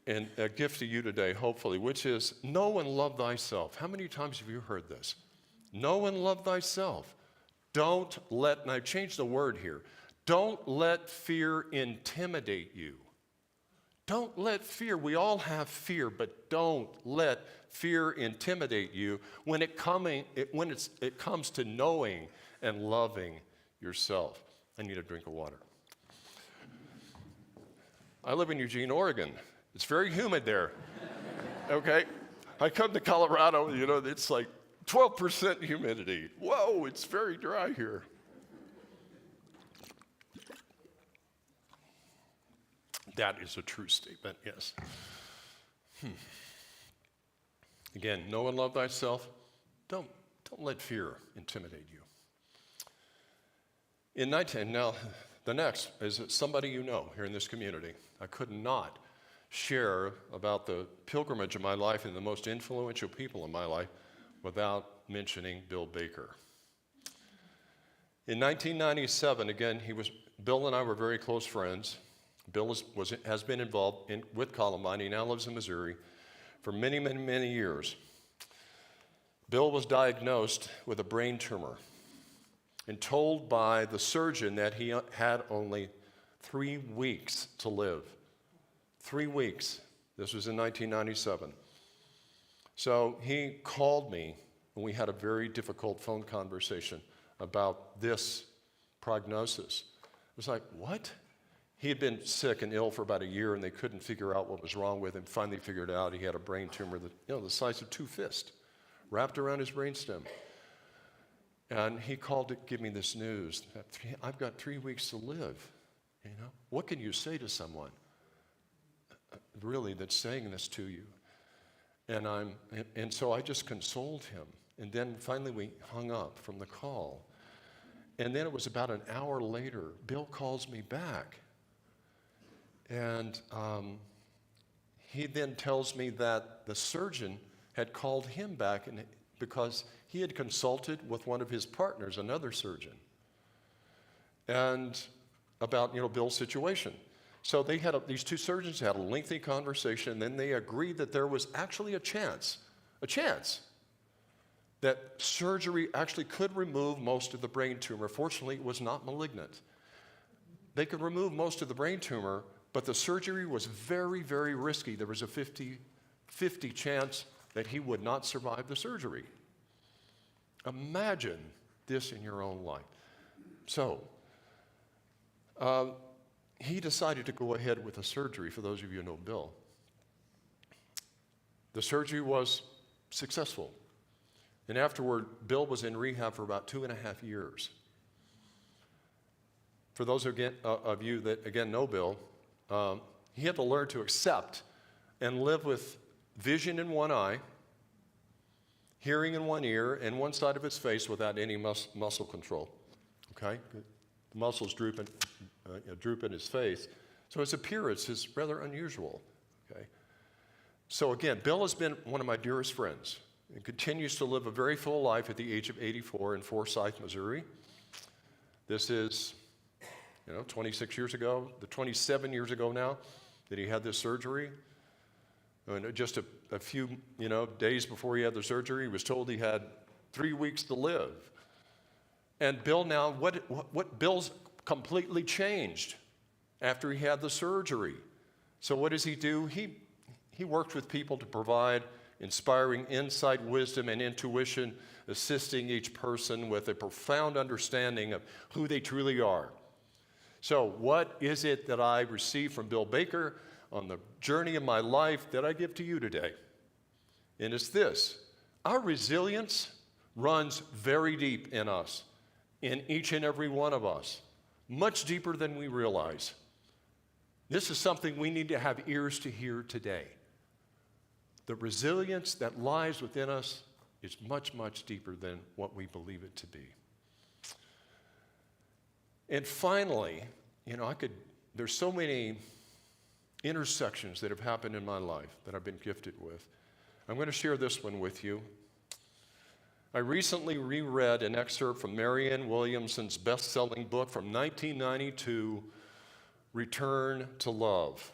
And a gift to you today, hopefully, which is know and love thyself. How many times have you heard this? Know and love thyself. Don't let, and I've changed the word here, don't let fear intimidate you. Don't let fear, we all have fear, but don't let fear intimidate you when it comes to knowing and loving yourself. I need a drink of water. I live in Eugene, Oregon. It's very humid there, okay? I come to Colorado, it's like 12% humidity. Whoa, it's very dry here. That is a true statement, yes. Again, know and love thyself. Don't let fear intimidate you. Now, the next is somebody you know here in this community. I could not share about the pilgrimage of my life and the most influential people in my life without mentioning Bill Baker. In 1997, again, Bill and I were very close friends. Bill has been involved with Columbine. He now lives in Missouri for many, many, many years. Bill was diagnosed with a brain tumor and told by the surgeon that he had only 3 weeks to live. 3 weeks. This was in 1997. So he called me, and we had a very difficult phone conversation about this prognosis. It was like, what? He had been sick and ill for about a year, and they couldn't figure out what was wrong with him. Finally figured out he had a brain tumor the size of 2 fists, wrapped around his brainstem. And he called to give me this news that I've got 3 weeks to live. What can you say to someone really that's saying this to you? And so I just consoled him. And then finally we hung up from the call. And then it was about an hour later, Bill calls me back. And he then tells me that the surgeon had called him back because he had consulted with one of his partners, another surgeon, and about Bill's situation. So these two surgeons had a lengthy conversation, and then they agreed that there was actually a chance that surgery actually could remove most of the brain tumor. Fortunately, it was not malignant. They could remove most of the brain tumor, but the surgery was very, very risky. There was a 50-50 chance that he would not survive the surgery. Imagine this in your own life. So, he decided to go ahead with the surgery, for those of you who know Bill. The surgery was successful. And afterward, Bill was in rehab for about 2.5 years. For those of you that, again, know Bill, he had to learn to accept and live with vision in one eye, hearing in one ear, and one side of his face without any muscle control. Okay? The muscles droop in his face. So his appearance is rather unusual. Okay? So again, Bill has been one of my dearest friends and continues to live a very full life at the age of 84 in Forsyth, Missouri. This is 26 years ago, 27 years ago now, that he had this surgery. And just a few, days before he had the surgery, he was told he had 3 weeks to live. And Bill now, what Bill's completely changed after he had the surgery. So what does he do? He worked with people to provide inspiring insight, wisdom, and intuition, assisting each person with a profound understanding of who they truly are. So what is it that I received from Bill Baker on the journey of my life that I give to you today? And it's this: our resilience runs very deep in us, in each and every one of us, much deeper than we realize. This is something we need to have ears to hear today. The resilience that lies within us is much, much deeper than what we believe it to be. And finally, there's so many intersections that have happened in my life that I've been gifted with. I'm going to share this one with you. I recently reread an excerpt from Marianne Williamson's best-selling book from 1992, Return to Love.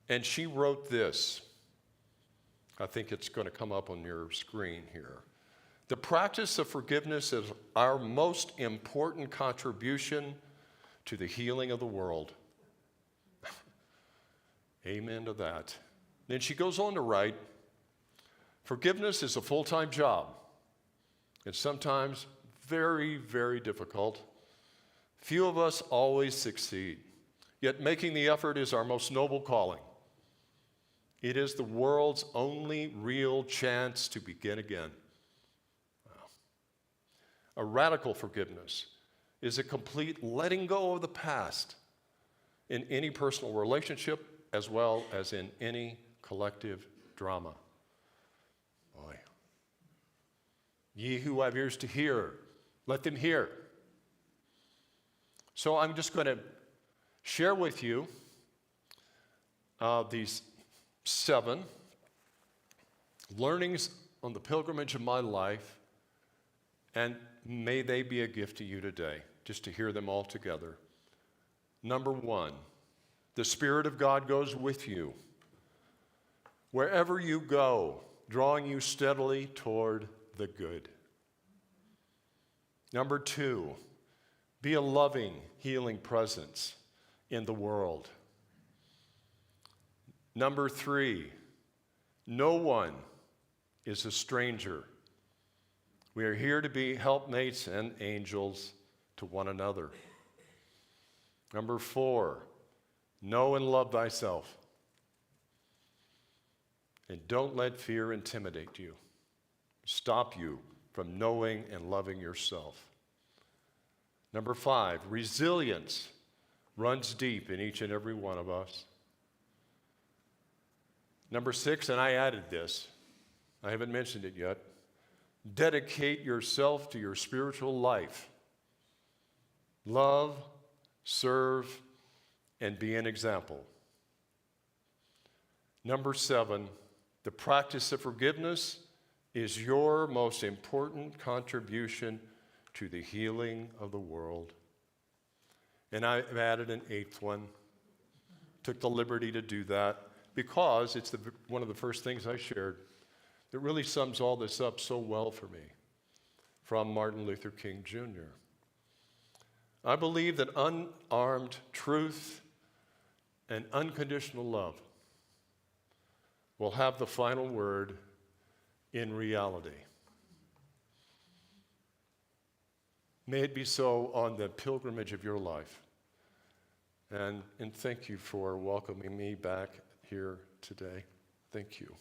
And she wrote this. I think it's going to come up on your screen here. The practice of forgiveness is our most important contribution to the healing of the world. Amen to that. Then she goes on to write, forgiveness is a full-time job. It's sometimes very, very difficult. Few of us always succeed. Yet making the effort is our most noble calling. It is the world's only real chance to begin again. Wow. A radical forgiveness is a complete letting go of the past in any personal relationship as well as in any collective drama. Boy. Ye who have ears to hear, let them hear. So I'm just going to share with you these 7 learnings on the pilgrimage of my life, and may they be a gift to you today, just to hear them all together. Number one, the Spirit of God goes with you. Wherever you go, drawing you steadily toward the good. Number two, be a loving, healing presence in the world. Number three, no one is a stranger. We are here to be helpmates and angels to one another. Number four, know and love thyself. And don't let fear intimidate you, stop you from knowing and loving yourself. Number five, resilience runs deep in each and every one of us. Number six, and I added this, I haven't mentioned it yet, dedicate yourself to your spiritual life. Love, serve, and be an example. Number seven, the practice of forgiveness is your most important contribution to the healing of the world. And I've added an eighth one. Took the liberty to do that because it's one of the first things I shared that really sums all this up so well for me from Martin Luther King Jr. I believe that unarmed truth and unconditional love will have the final word in reality. May it be so on the pilgrimage of your life. And thank you for welcoming me back here today. Thank you.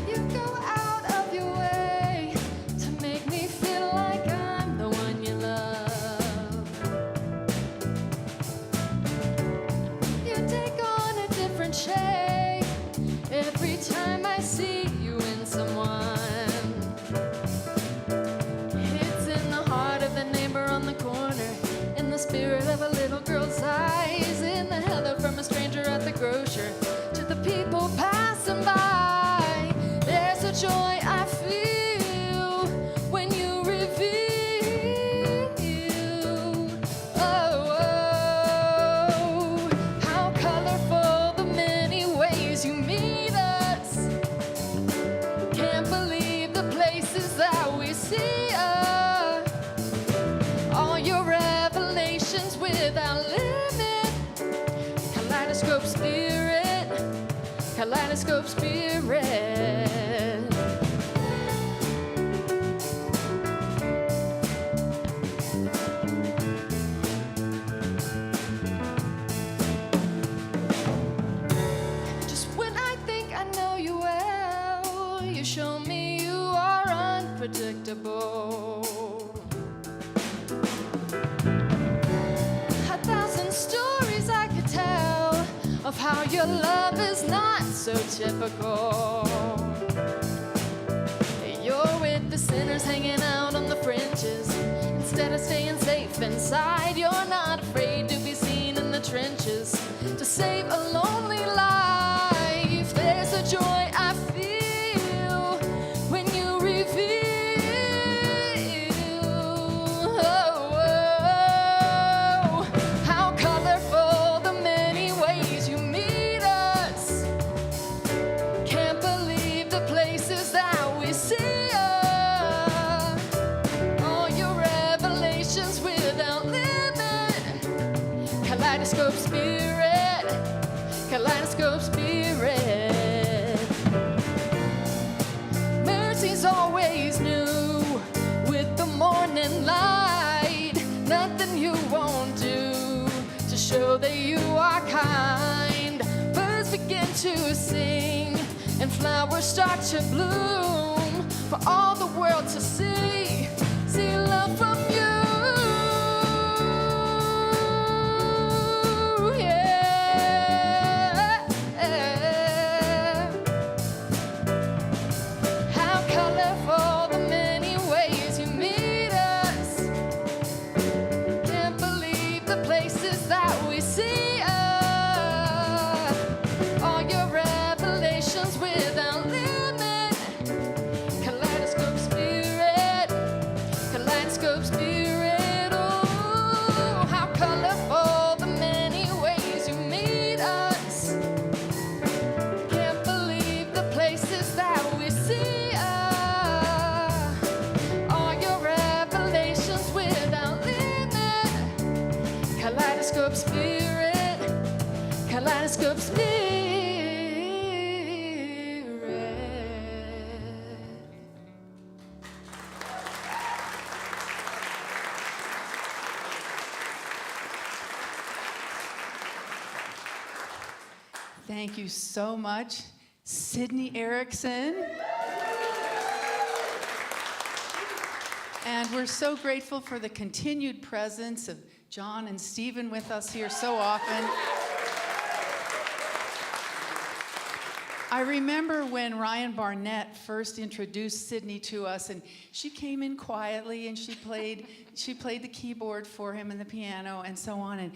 You go out of your way to make me feel like I'm the one you love. You take on a different shape every time I see you in someone. It's in the heart of the neighbor on the corner, in the spirit of a little girl's eyes, in the hello from a stranger at the grocer, to the people passing by. There's a joy I feel when you reveal. Oh, oh, how colorful the many ways you meet us. Can't believe the places that we see. All your revelations without limit. Kaleidoscope spirit, kaleidoscope spirit. Just when I think I know you well, you show me you are unpredictable. 1,000 stories I could tell of how your love is not so typical. You're with the sinners hanging out on the fringes. Instead of staying safe inside, you're not afraid to be seen in the trenches to save a lonely life. There's a joy I feel when you reveal. Oh, oh, how colorful the many ways you meet us. Can't believe the places that we see. All your revelations without limit. Kaleidoscope spirit, kaleidoscope spirit. Mercy's always new with the morning light. Nothing you won't do to show that you are kind. Birds begin to sing, and flowers start to bloom for all the world to see. See love from you. Yeah. How colorful the many ways you meet us. Can't believe the places that we see. All your revelations without limit. Kaleidoscope spirit, kaleidoscope spirit. Oh, how colorful the many ways you meet us. Can't believe the places that we see. All your revelations without limit. Kaleidoscope spirit, kaleidoscope spirit. Thank you so much, Sydney Erickson. And we're so grateful for the continued presence of John and Stephen with us here so often. I remember when Ryan Barnett first introduced Sydney to us, and she came in quietly and she played the keyboard for him and the piano and so on, and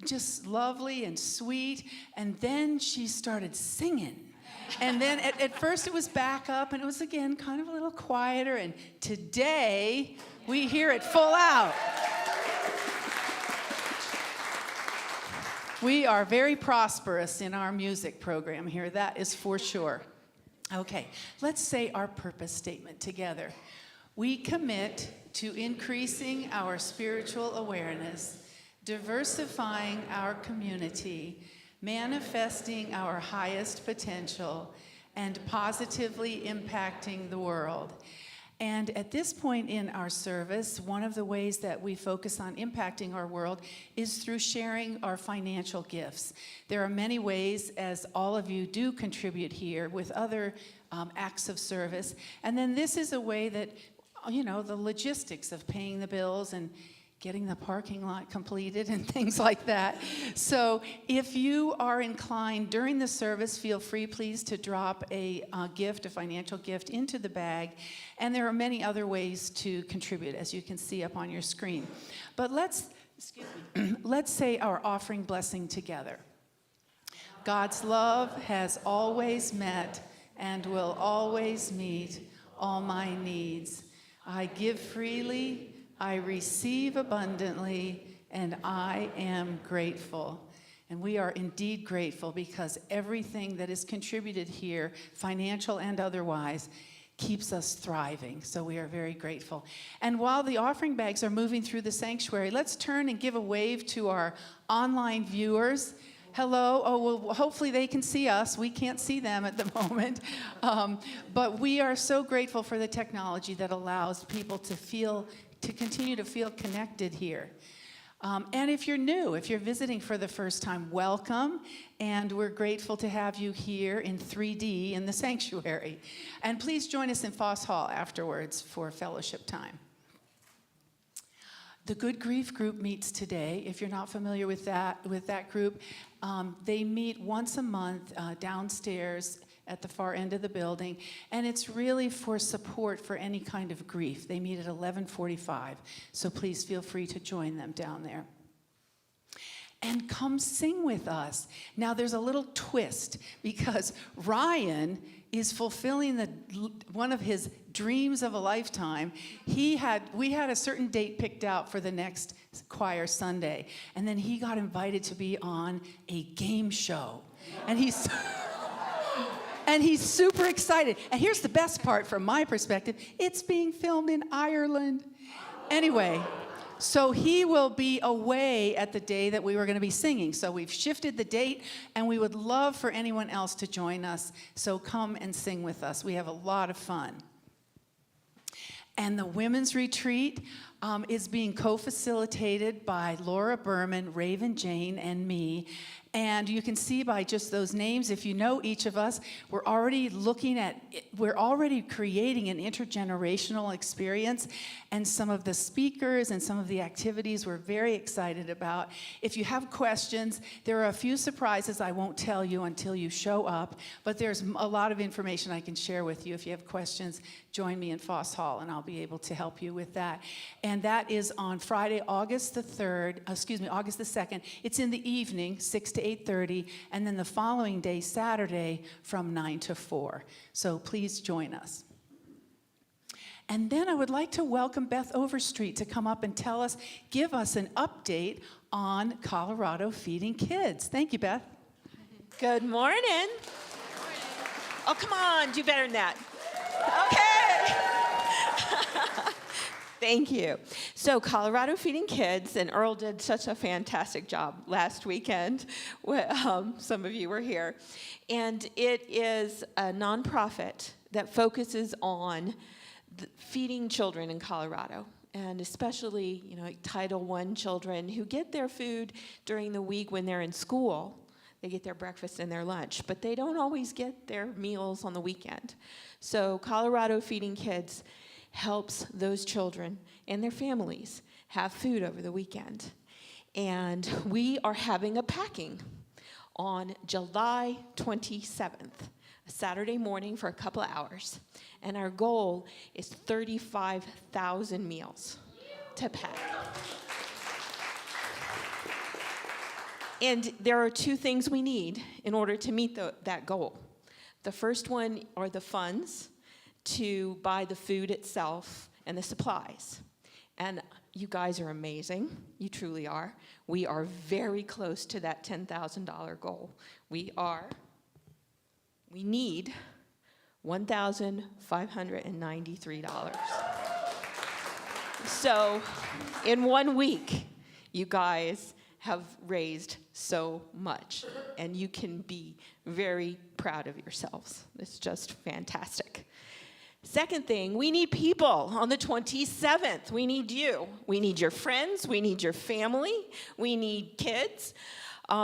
just lovely and sweet. And then she started singing. And then at first it was back up, and it was again kind of a little quieter. And today we hear it full out. We are very prosperous in our music program here, that is for sure. Okay, let's say our purpose statement together. We commit to increasing our spiritual awareness, diversifying our community, manifesting our highest potential, and positively impacting the world. And at this point in our service, one of the ways that we focus on impacting our world is through sharing our financial gifts. There are many ways, as all of you do contribute here with other acts of service. And then this is a way that, you know, the logistics of paying the bills and getting the parking lot completed and things like that. So if you are inclined during the service, feel free, please, to drop a gift, a financial gift, into the bag. And there are many other ways to contribute, as you can see up on your screen. But let's say our offering blessing together. God's love has always met and will always meet all my needs. I give freely, I receive abundantly, and I am grateful. And we are indeed grateful because everything that is contributed here, financial and otherwise, keeps us thriving. So we are very grateful. And while the offering bags are moving through the sanctuary, let's turn and give a wave to our online viewers. Hello. Oh, well, hopefully they can see us. We can't see them at the moment. But we are so grateful for the technology that allows people to continue to feel connected here. And if you're new, if you're visiting for the first time, welcome. And we're grateful to have you here in 3D in the sanctuary. And please join us in Foss Hall afterwards for fellowship time. The Good Grief group meets today. If you're not familiar with that group, they meet once a month downstairs at the far end of the building, and it's really for support for any kind of grief. They meet at 11:45, so please feel free to join them down there. And come sing with us. Now there's a little twist, because Ryan is fulfilling one of his dreams of a lifetime. We had a certain date picked out for the next choir Sunday, and then he got invited to be on a game show. And he's super excited. And here's the best part from my perspective. It's being filmed in Ireland. Anyway, so he will be away at the day that we were going to be singing. So we've shifted the date, and we would love for anyone else to join us. So come and sing with us. We have a lot of fun. And the women's retreat, is being co-facilitated by Laura Berman, Raven Jane, and me. And you can see by just those names, if you know each of us, we're already creating an intergenerational experience. And some of the speakers and some of the activities we're very excited about. If you have questions, there are a few surprises I won't tell you until you show up, but there's a lot of information I can share with you. If you have questions, join me in Foss Hall and I'll be able to help you with that. And that is on Friday, August the 2nd. It's in the evening, 6 to 8:30, and then the following day, Saturday, from 9 to 4. So please join us. And then I would like to welcome Beth Overstreet to come up and give us an update on Colorado Feeding Kids. Thank you, Beth. Good morning. Oh, come on, do better than that. Okay. Thank you. So Colorado Feeding Kids, and Earl did such a fantastic job last weekend. Some of you were here. And it is a nonprofit that focuses on feeding children in Colorado, and especially, like Title I children who get their food during the week when they're in school. They get their breakfast and their lunch, but they don't always get their meals on the weekend. So Colorado Feeding Kids helps those children and their families have food over the weekend. And we are having a packing on July 27th, a Saturday morning for a couple of hours. And our goal is 35,000 meals to pack. And there are two things we need in order to meet that goal. The first one are the funds to buy the food itself and the supplies. And you guys are amazing. You truly are. We are very close to that $10,000 goal. We need $1,593. So in 1 week, you guys have raised so much, and you can be very proud of yourselves. It's just fantastic. Second thing, we need people on the 27th. We need you. We need your friends. We need your family. We need kids.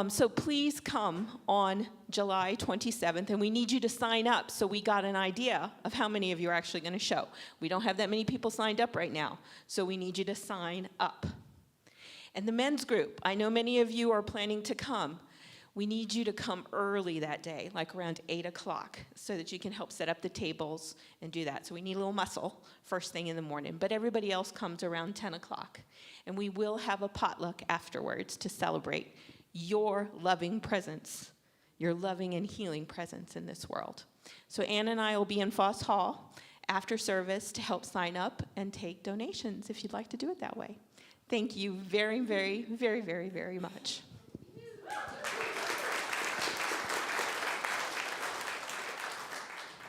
So please come on July 27th, and we need you to sign up so we got an idea of how many of you are actually going to show. We don't have that many people signed up right now, so we need you to sign up. And the men's group, I know many of you are planning to come. We need you to come early that day, like around 8 o'clock, so that you can help set up the tables and do that. So we need a little muscle first thing in the morning, but everybody else comes around 10 o'clock. And we will have a potluck afterwards to celebrate your loving presence, your loving and healing presence in this world. So Ann and I will be in Foss Hall after service to help sign up and take donations if you'd like to do it that way. Thank you very, very, very, very, very much.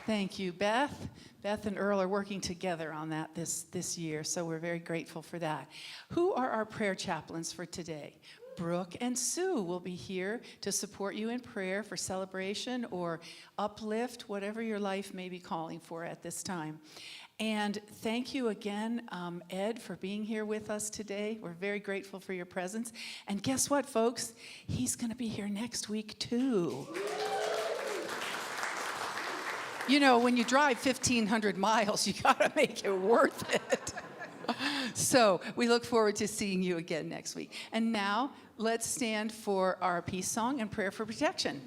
Thank you, Beth. Beth and Earl are working together on that this year, so we're very grateful for that. Who are our prayer chaplains for today? Brooke and Sue will be here to support you in prayer for celebration or uplift, whatever your life may be calling for at this time. And thank you again, Ed, for being here with us today. We're very grateful for your presence. And guess what, folks? He's going to be here next week, too. You know, when you drive 1,500 miles, you got to make it worth it. So we look forward to seeing you again next week. And now, let's stand for our peace song and prayer for protection.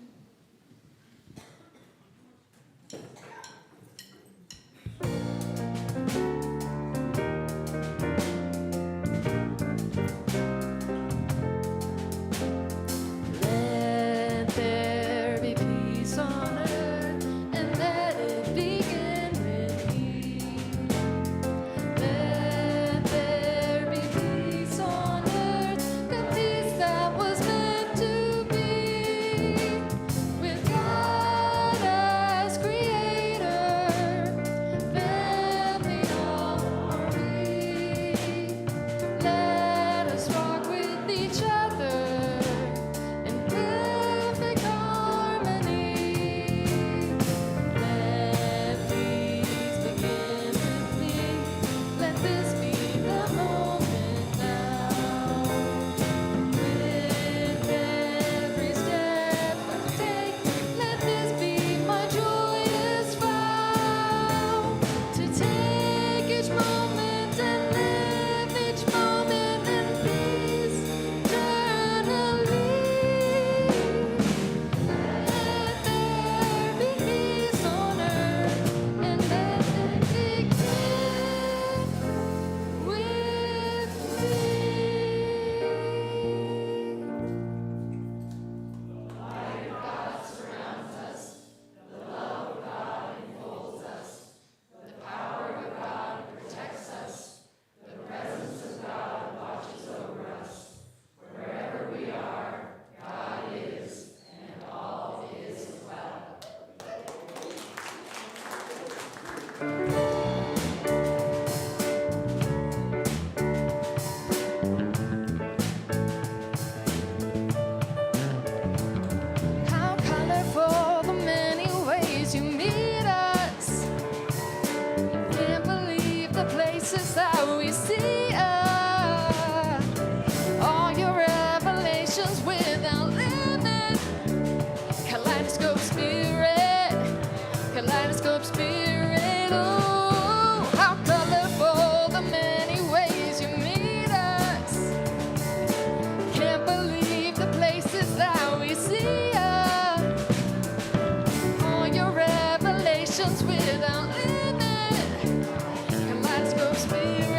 Let there be peace on earth, and let it begin with me. Let there be peace on earth, the peace that was meant to be. places that we see. All your revelations without limit. Kaleidoscope spirit, kaleidoscope spirit. Oh, how colorful the many ways you meet us. Can't believe the places that we see. All your revelations without limit. Kaleidoscope spirit.